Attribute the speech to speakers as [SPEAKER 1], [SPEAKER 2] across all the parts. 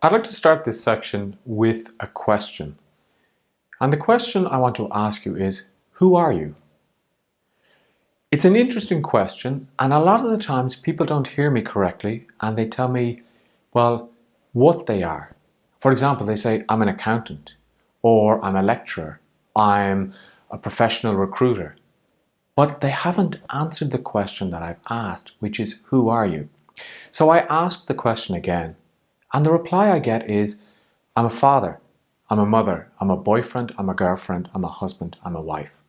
[SPEAKER 1] I'd like to start this section with a question. And the question I want to ask you is, who are you? It's an interesting question, and a lot of the times people don't hear me correctly and they tell me, well, what they are. For example, they say, I'm an accountant, or I'm a lecturer, I'm a professional recruiter. But they haven't answered the question that I've asked, which is, who are you? So I ask the question again, and the reply I get is, I'm a father, I'm a mother, I'm a boyfriend, I'm a girlfriend, I'm a husband, I'm a wife.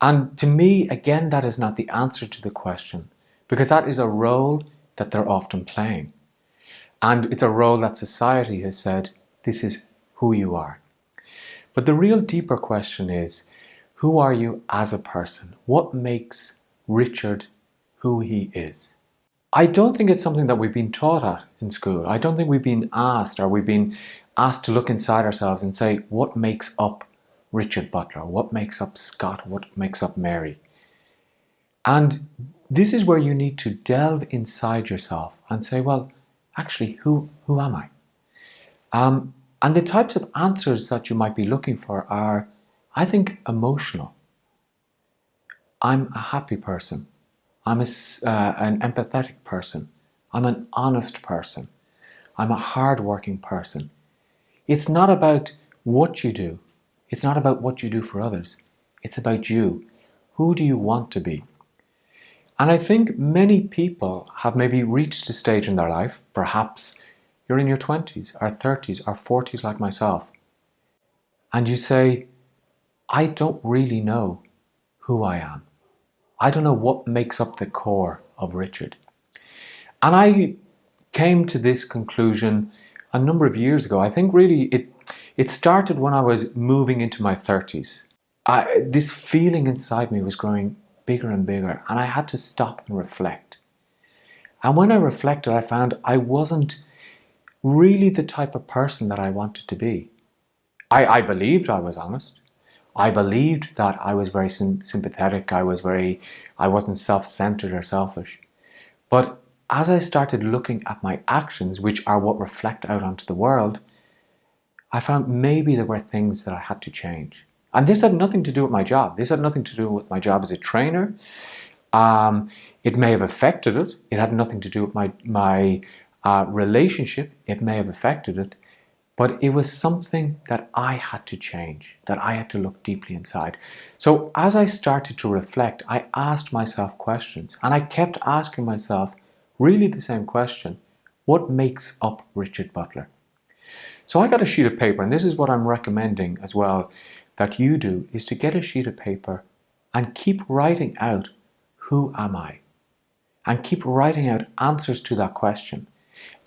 [SPEAKER 1] And to me, again, that is not the answer to the question, because that is a role that they're often playing. And it's a role that society has said, this is who you are. But the real deeper question is, who are you as a person? What makes Richard who he is? I don't think it's something that we've been taught at in school. I don't think we've been asked, or we've been asked to look inside ourselves and say, what makes up Richard Butler? What makes up Scott? What makes up Mary? And this is where you need to delve inside yourself and say, well, actually, who am I? And the types of answers that you might be looking for are, I think, emotional. I'm a happy person. I'm an empathetic person. I'm an honest person. I'm a hardworking person. It's not about what you do. It's not about what you do for others. It's about you. Who do you want to be? And I think many people have maybe reached a stage in their life, perhaps you're in your 20s or 30s or 40s like myself, and you say, I don't really know who I am. I don't know what makes up the core of Richard. And I came to this conclusion a number of years ago. I think really it started when I was moving into my 30s. This feeling inside me was growing bigger and bigger, and I had to stop and reflect. And when I reflected, I found I wasn't really the type of person that I wanted to be. I believed I was honest. I believed that I was very sympathetic. I wasn't self-centered or selfish. But as I started looking at my actions, which are what reflect out onto the world, I found maybe there were things that I had to change. And this had nothing to do with my job. This had nothing to do with my job as a trainer. It may have affected it. It had nothing to do with my relationship. It may have affected it. But it was something that I had to change, that I had to look deeply inside. So as I started to reflect, I asked myself questions, and I kept asking myself really the same question: what makes up Richard Butler? So I got a sheet of paper, and this is what I'm recommending as well that you do, is to get a sheet of paper and keep writing out, who am I? And keep writing out answers to that question.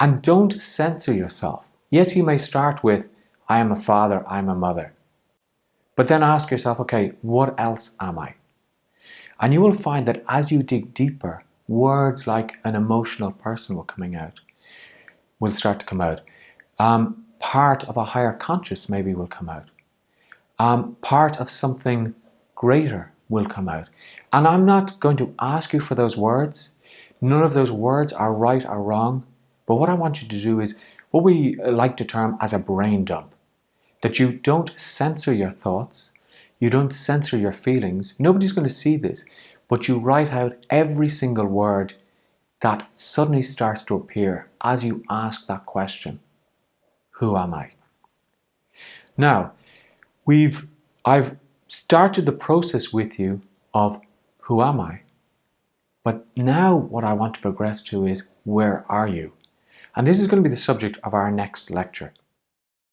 [SPEAKER 1] And don't censor yourself. Yes, you may start with, I am a father, I'm a mother. But then ask yourself, okay, what else am I? And you will find that as you dig deeper, words like an emotional person will start to come out. Part of a higher conscious maybe will come out. Part of something greater will come out. And I'm not going to ask you for those words. None of those words are right or wrong. But what I want you to do is what we like to term as a brain dump. That you don't censor your thoughts, you don't censor your feelings. Nobody's going to see this, but you write out every single word that suddenly starts to appear as you ask that question. Who am I? Now, I've started the process with you of who am I? But now what I want to progress to is, where are you? And this is going to be the subject of our next lecture.